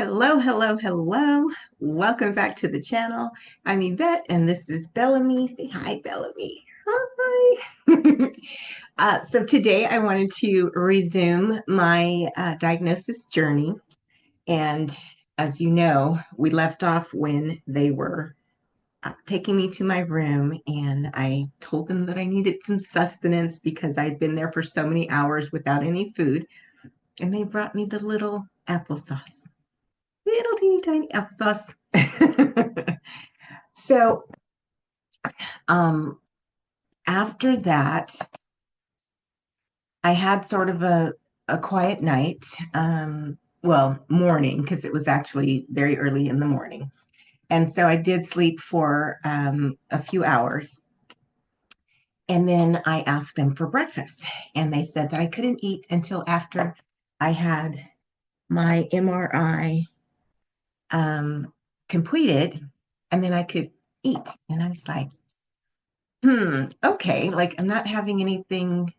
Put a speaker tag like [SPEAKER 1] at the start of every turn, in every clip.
[SPEAKER 1] Hello, hello, hello. Welcome back to the channel. I'm Yvette, and this is Bellamy. Say hi, Bellamy. Hi. So today I wanted to resume my diagnosis journey. And as you know, we left off when they were taking me to my room, and I told them that I needed some sustenance because I'd been there for so many hours without any food. And they brought me the little applesauce. Little teeny tiny applesauce. So um, after that, I had sort of a quiet night. Well, morning, because it was actually very early in the morning. And so I did sleep for a few hours. And then I asked them for breakfast. And they said that I couldn't eat until after I had my MRI completed, and then I could eat. And I was like, okay, like I'm not having anything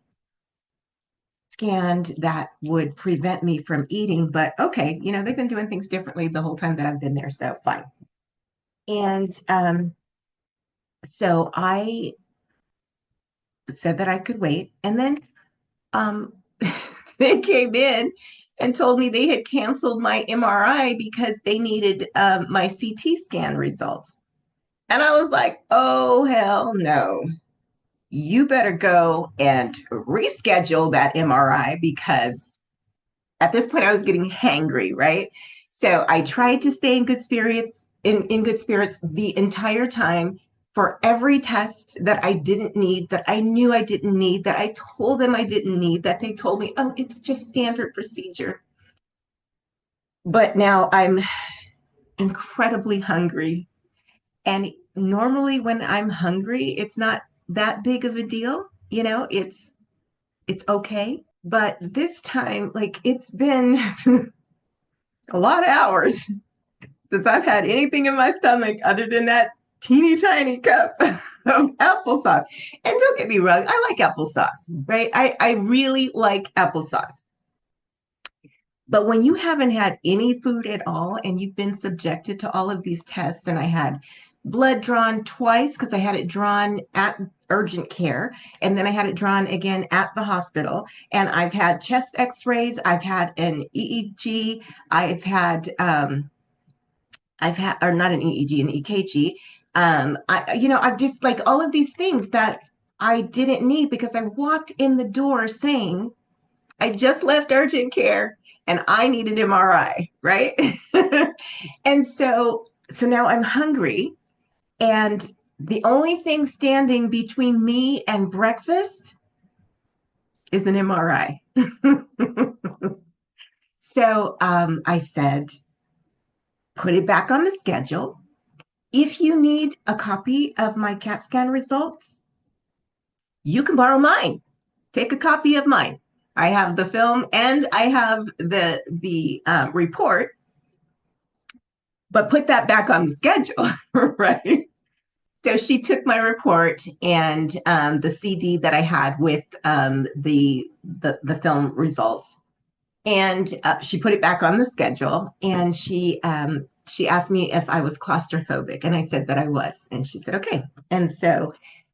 [SPEAKER 1] scanned that would prevent me from eating, but okay, they've been doing things differently the whole time that I've been there, so fine. And so I said that I could wait, and then um, they came in and told me they had canceled my MRI because they needed my CT scan results. And I was like, oh, hell no. You better go and reschedule that MRI because at this point I was getting hangry, right? So I tried to stay in good spirits, in good spirits the entire time for every test that I didn't need, that I knew I didn't need, that I told them I didn't need, that they told me, oh, it's just standard procedure. But now I'm incredibly hungry. And normally when I'm hungry, it's not that big of a deal. It's okay. But this time, like it's been a lot of hours since I've had anything in my stomach other than that teeny tiny cup of applesauce. And don't get me wrong, I like applesauce, right? I really like applesauce. But when you haven't had any food at all and you've been subjected to all of these tests, and I had blood drawn twice because I had it drawn at urgent care, and then I had it drawn again at the hospital, and I've had chest x-rays, I've had an EEG, or not an EEG, an EKG. I've just like all of these things that I didn't need because I walked in the door saying I just left urgent care and I need an MRI, right? And so now I'm hungry, and the only thing standing between me and breakfast is an MRI. So I said, put it back on the schedule. If you need a copy of my CAT scan results, you can borrow mine. Take a copy of mine. I have the film and I have the report, but put that back on the schedule, right? So she took my report and the CD that I had with the film results, and she put it back on the schedule. And she asked me if I was claustrophobic, and I said that I was, and she said okay. And so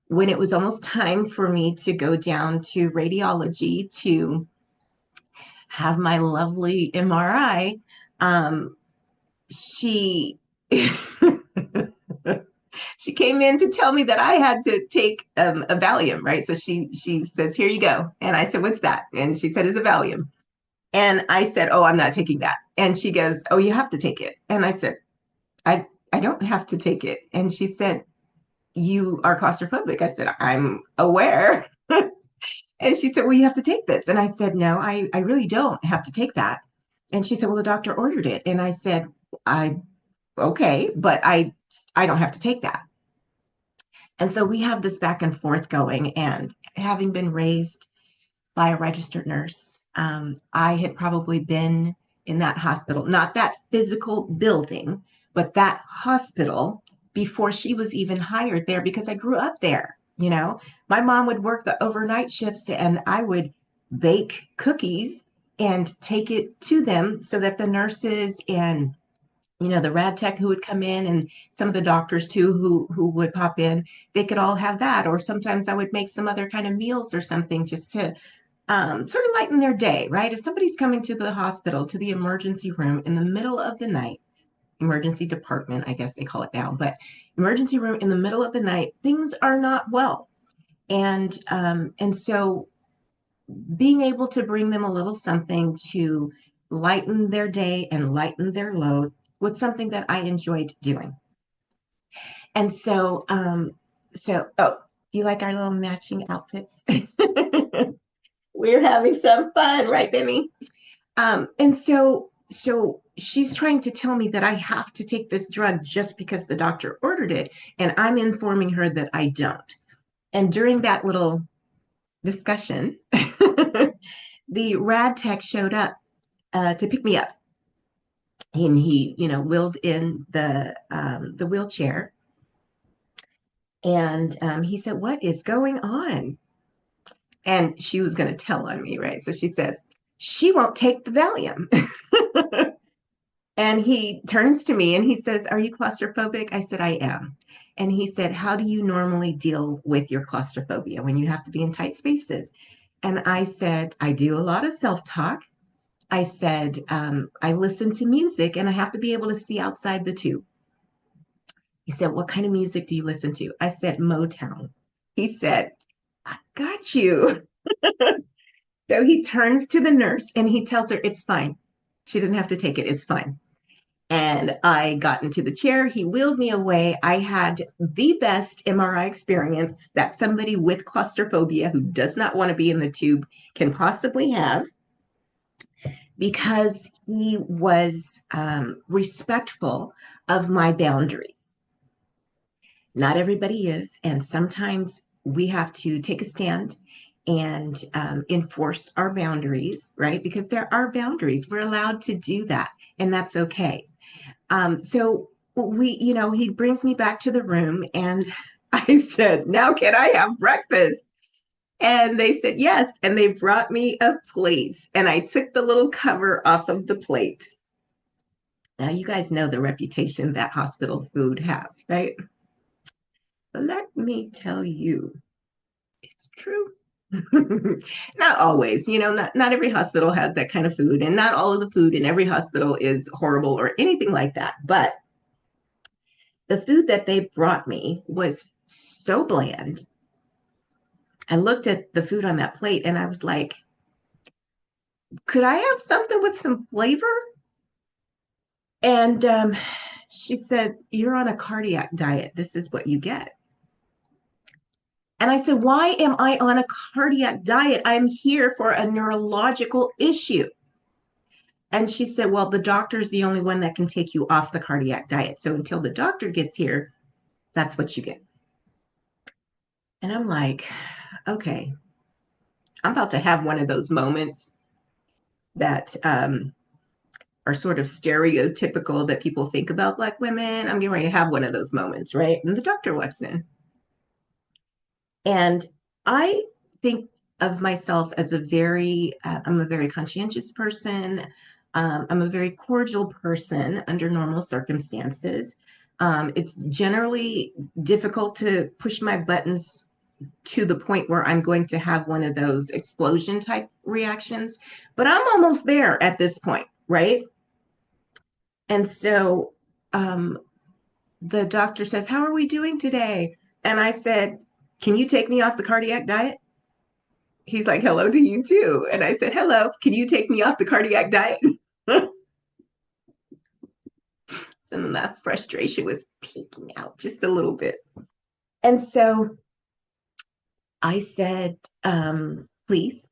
[SPEAKER 1] when it was almost time for me to go down to radiology to have my lovely MRI, she she came in to tell me that I had to take a Valium, right? So she says, "Here you go," and I said, "What's that?" And she said, "It's a Valium." And I said, "Oh, I'm not taking that." And she goes, "Oh, you have to take it." And I said, "I don't have to take it." And she said, "You are claustrophobic." I said, "I'm aware." And she said, "Well, you have to take this." And I said, "No, I really don't have to take that." And she said, "Well, the doctor ordered it." And I said, "I okay, but I don't have to take that." And so we have this back and forth going. And having been raised by a registered nurse, I had probably been in that hospital, not that physical building, but that hospital before she was even hired there because I grew up there. My mom would work the overnight shifts and I would bake cookies and take it to them so that the nurses and the rad tech who would come in and some of the doctors too who would pop in, they could all have that. Or sometimes I would make some other kind of meals or something just to sort of lighten their day, right? If somebody's coming to the hospital, to the emergency room in the middle of the night, emergency department, I guess they call it now, but emergency room in the middle of the night, things are not well. And so being able to bring them a little something to lighten their day and lighten their load was something that I enjoyed doing. And oh, you like our little matching outfits? We're having some fun, right, Benny? And so she's trying to tell me that I have to take this drug just because the doctor ordered it, and I'm informing her that I don't. And during that little discussion, the rad tech showed up to pick me up, and he, wheeled in the wheelchair, and he said, "What is going on?" And she was going to tell on me, right? So she says, "She won't take the Valium." And he turns to me and he says, "Are you claustrophobic?" I said, "I am." And he said, "How do you normally deal with your claustrophobia when you have to be in tight spaces?" And I said, "I do a lot of self-talk." I said, "I listen to music and I have to be able to see outside the tube." He said, "What kind of music do you listen to?" I said, "Motown." He said, "I got you." So he turns to the nurse and he tells her, "It's fine. She doesn't have to take it. It's fine." And I got into the chair. He wheeled me away. I had the best MRI experience that somebody with claustrophobia who does not want to be in the tube can possibly have, because he was respectful of my boundaries. Not everybody is. And sometimes we have to take a stand and enforce our boundaries, right? Because there are boundaries. We're allowed to do that, and that's okay. So he brings me back to the room, and I said, "Now can I have breakfast?" And they said, "Yes." And they brought me a plate, and I took the little cover off of the plate. Now, you guys know the reputation that hospital food has, right? But let me tell you, it's true. Not always, not every hospital has that kind of food, and not all of the food in every hospital is horrible or anything like that. But the food that they brought me was so bland. I looked at the food on that plate and I was like, "Could I have something with some flavor?" And she said, "You're on a cardiac diet. This is what you get." And I said, "Why am I on a cardiac diet? I'm here for a neurological issue." And she said, "Well, the doctor is the only one that can take you off the cardiac diet. So until the doctor gets here, that's what you get." And I'm like, okay, I'm about to have one of those moments that are sort of stereotypical that people think about Black women. I'm getting ready to have one of those moments, right? And the doctor walks in. And I think of myself as I'm a very conscientious person. I'm a very cordial person under normal circumstances. It's generally difficult to push my buttons to the point where I'm going to have one of those explosion type reactions, but I'm almost there at this point, right? And so the doctor says, "How are we doing today?" And I said, "Can you take me off the cardiac diet?" He's like, "Hello to you too." And I said, "Hello, can you take me off the cardiac diet?" Some of that frustration was peeking out just a little bit. And so I said, "Please."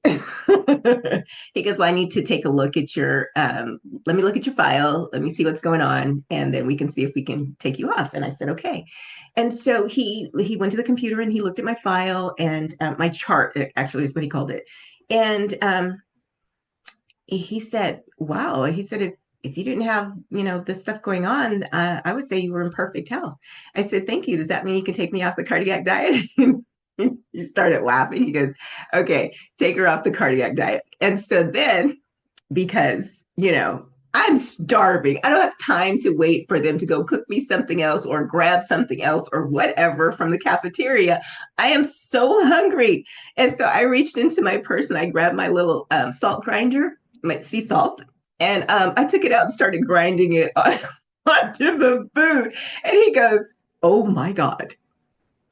[SPEAKER 1] He goes, "Well, I need to take a look at let me look at your file. Let me see what's going on. And then we can see if we can take you off." And I said, "Okay." And so he went to the computer and he looked at my file and my chart, actually is what he called it. And he said, "Wow." He said, if you didn't have, this stuff going on, I would say you were in perfect health." I said, "Thank you. Does that mean you can take me off the cardiac diet?" He started laughing. He goes, "Okay, take her off the cardiac diet." And so then because, I'm starving. I don't have time to wait for them to go cook me something else or grab something else or whatever from the cafeteria. I am so hungry. And so I reached into my purse and I grabbed my little salt grinder, my sea salt, and I took it out and started grinding it onto the food. And he goes, "Oh my God,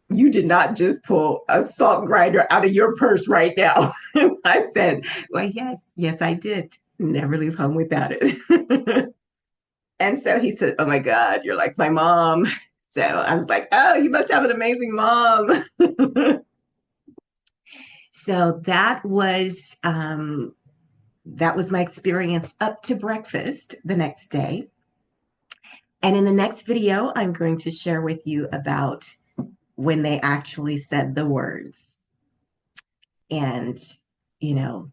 [SPEAKER 1] you did not just pull a salt grinder out of your purse right now." And I said, "Well, yes, I did. Never leave home without it." And so he said, "Oh my God, you're like my mom." So I was like, "Oh, you must have an amazing mom." So that was my experience up to breakfast the next day. And in the next video, I'm going to share with you about when they actually said the words and, you know,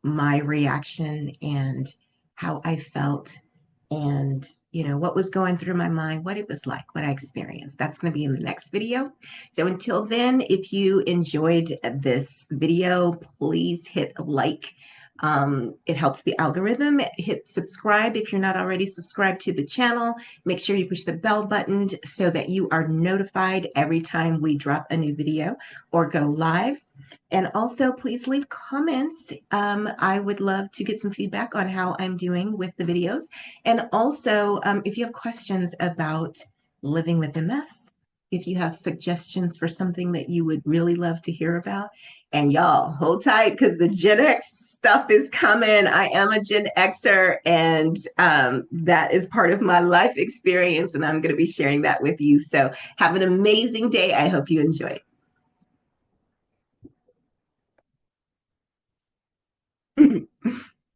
[SPEAKER 1] my reaction and how I felt and, what was going through my mind, what it was like, what I experienced. That's going to be in the next video. So until then, if you enjoyed this video, please hit like. It helps the algorithm. Hit subscribe if you're not already subscribed to the channel. Make sure you push the bell button so that you are notified every time we drop a new video or go live. And also, please leave comments. I would love to get some feedback on how I'm doing with the videos. And also, if you have questions about living with MS, if you have suggestions for something that you would really love to hear about, and y'all hold tight because the Gen X stuff is coming. I am a Gen Xer, and that is part of my life experience, and I'm going to be sharing that with you. So have an amazing day. I hope you enjoy it.